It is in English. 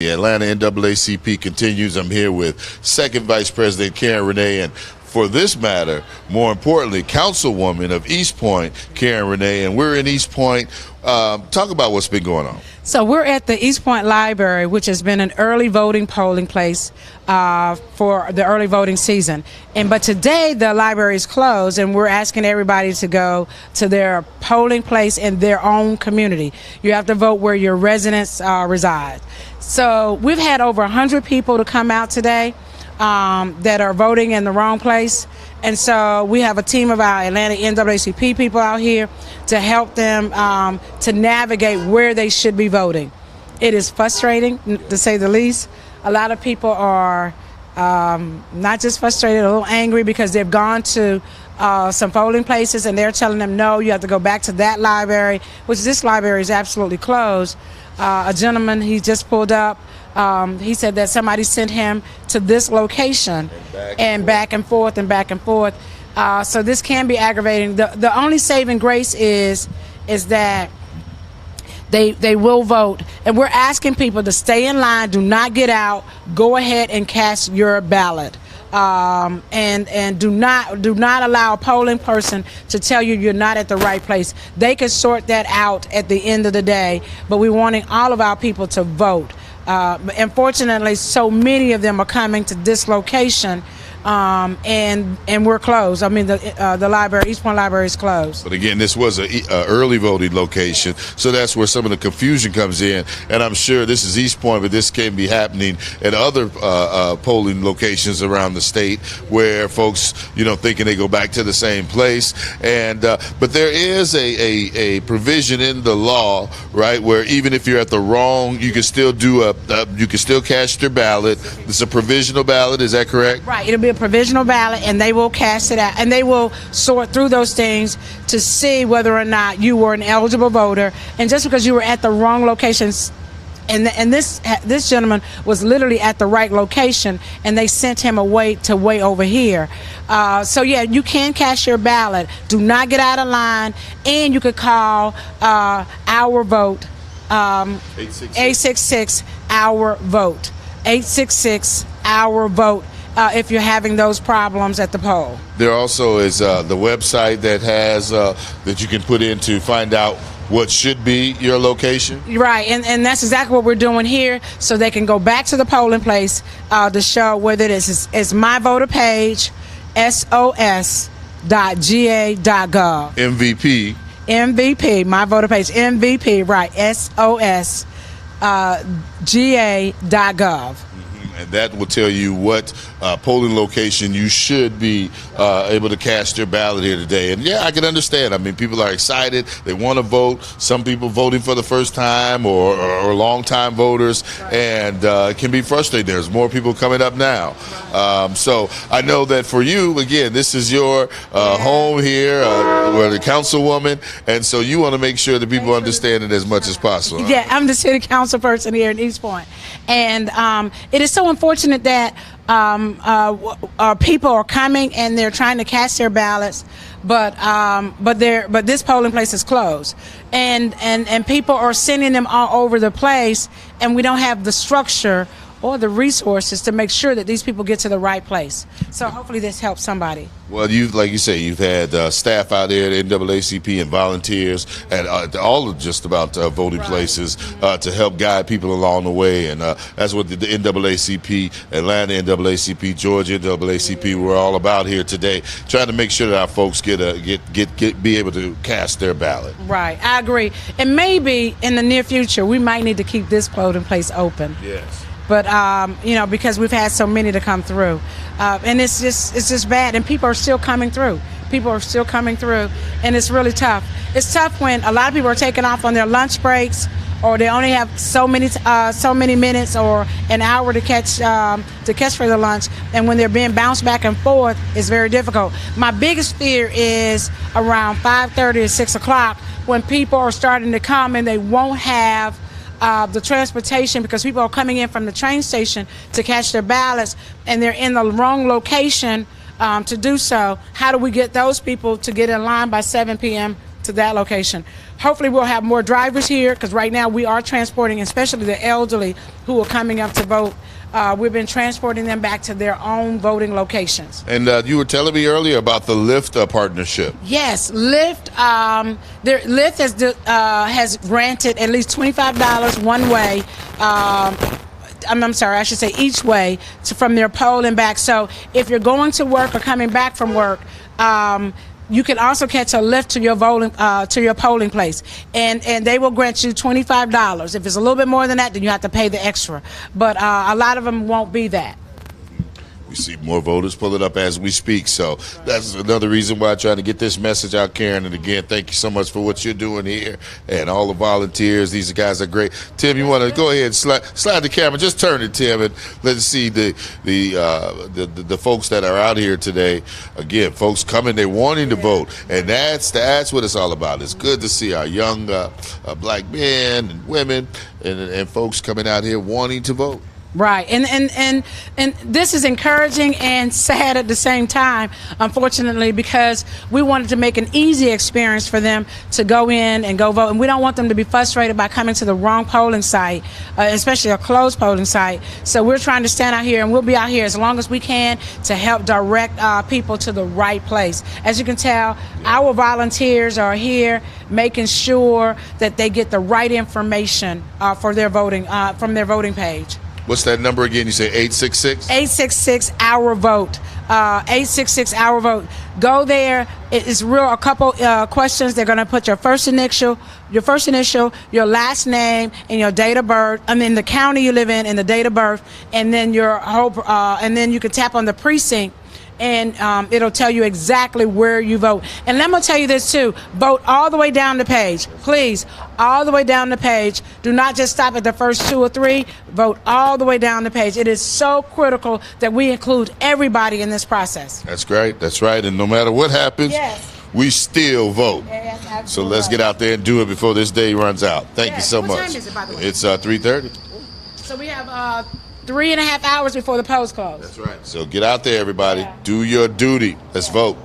The Atlanta NAACP continues. I'm here with Second Vice President Karen Renee, and for this matter, more importantly, Councilwoman of East Point, Karen Renee, and we're in East Point. Talk about what's been going on. So we're at the East Point Library, which has been an early voting polling place for the early voting season. But today the library is closed, and we're asking everybody to go to their polling place in their own community. You have to vote where your residents reside. So we've had over 100 people to come out today that are voting in the wrong place. And so we have a team of our Atlanta NAACP people out here to help them to navigate where they should be voting. It is frustrating, to say the least. A lot of people are not just frustrated, a little angry because they've gone to some polling places and they're telling them, no, you have to go back to that library, which this library is absolutely closed. A gentleman, he just pulled up. He said that somebody sent him to this location and back and forth. So this can be aggravating. The only saving grace is that they will vote, and we're asking people to stay in line, do not get out, go ahead and cast your ballot. And do not allow a polling person to tell you you're not at the right place. They can sort that out at the end of the day, but we're wanting all of our people to vote. Unfortunately, so many of them are coming to this location, and we're closed. I mean, the library, East Point Library, is closed. But again, this was a early voting location, so that's where some of the confusion comes in. And I'm sure this is East Point, but this can be happening at other polling locations around the state where folks, thinking they go back to the same place. And but there is a provision in the law, right, where even if you're at the wrong, you can still you can still cast your ballot. It's a provisional ballot. Is that correct? Right. It'll be a provisional ballot, and they will cast it out, and they will sort through those things to see whether or not you were an eligible voter. And just because you were at the wrong locations, and this gentleman was literally at the right location, and they sent him away to way over here. So yeah, you can cast your ballot. Do not get out of line, and you could call our vote, 866 our vote, 866 our vote. If you're having those problems at the poll. There also is the website that has that you can put in to find out what should be your location. Right, and that's exactly what we're doing here, so they can go back to the polling place to show whether it is. It's my voter page, sos.ga.gov. MVP, my voter page, MVP, right, sos.ga.gov. And that will tell you what polling location you should be able to cast your ballot here today. And yeah, I can understand. I mean, people are excited. They want to vote. Some people voting for the first time or long-time voters. Right. And it can be frustrating. There's more people coming up now. Right. So I know that for you, again, this is your home here, where the councilwoman. And so you want to make sure that people understand it as much as possible. Yeah, I'm the city council person here in East Point. And it is so unfortunate that people are coming and they're trying to cast their ballots, but this polling place is closed, and people are sending them all over the place, and we don't have the structure or the resources to make sure that these people get to the right place. So hopefully this helps somebody. Well, like you say, you've had staff out there at NAACP and volunteers at all of just about voting places to help guide people along the way, and that's what the NAACP, Atlanta NAACP, Georgia NAACP, we're all about here today, trying to make sure that our folks be able to cast their ballot. Right, I agree, and maybe in the near future we might need to keep this polling place open. Yes. But because we've had so many to come through, and it's just bad, and people are still coming through. And it's really tough. It's tough when a lot of people are taking off on their lunch breaks, or they only have so many minutes or an hour to catch for their lunch, and when they're being bounced back and forth, it's very difficult. My biggest fear is around 5:30 or 6 o'clock when people are starting to come and they won't have the transportation, because people are coming in from the train station to catch their ballots, and they're in the wrong location to do so. How do we get those people to get in line by 7 p.m. to that location. Hopefully we'll have more drivers here, because right now we are transporting, especially the elderly who are coming up to vote. We've been transporting them back to their own voting locations. And you were telling me earlier about the Lyft partnership. Yes, Lyft. Lyft has granted at least $25 one way. I'm sorry, I should say each way from their poll and back. So if you're going to work or coming back from work, you can also catch a Lyft to your polling place, and they will grant you $25. If it's a little bit more than that, then you have to pay the extra. But a lot of them won't be that. We see more voters pulling up as we speak, so that's another reason why I'm trying to get this message out, Karen. And again, thank you so much for what you're doing here and all the volunteers. These guys are great. Tim, you want to go ahead and slide the camera? Just turn it, Tim, and let's see the folks that are out here today. Again, folks coming, they're wanting to vote, and that's what it's all about. It's good to see our young black men and women and folks coming out here wanting to vote. Right, and this is encouraging and sad at the same time, unfortunately, because we wanted to make an easy experience for them to go in and go vote, and we don't want them to be frustrated by coming to the wrong polling site, especially a closed polling site. So we're trying to stand out here, and we'll be out here as long as we can to help direct people to the right place. As you can tell, our volunteers are here making sure that they get the right information for their voting from their voting page. What's that number again? You say 866? 866 Our Vote. 866 Our Vote. Go there. It's a couple questions. They're going to put your first initial, your last name, and your date of birth. I mean, the county you live in and the date of birth, and then your whole. And then you can tap on the precinct, and it'll tell you exactly where you vote. And let me tell you this too: vote all the way down the page, please. All the way down the page. Do not just stop at the first 2 or 3. Vote all the way down the page. It is so critical that we include everybody in this process. That's great. That's right. And no matter what happens, we still vote. Yes, so let's get out there and do it before this day runs out. Thank you so much. What time is it, by the way? It's 3:30. So we have 3.5 hours before the polls close. That's right. So get out there, everybody. Do your duty. Let's vote.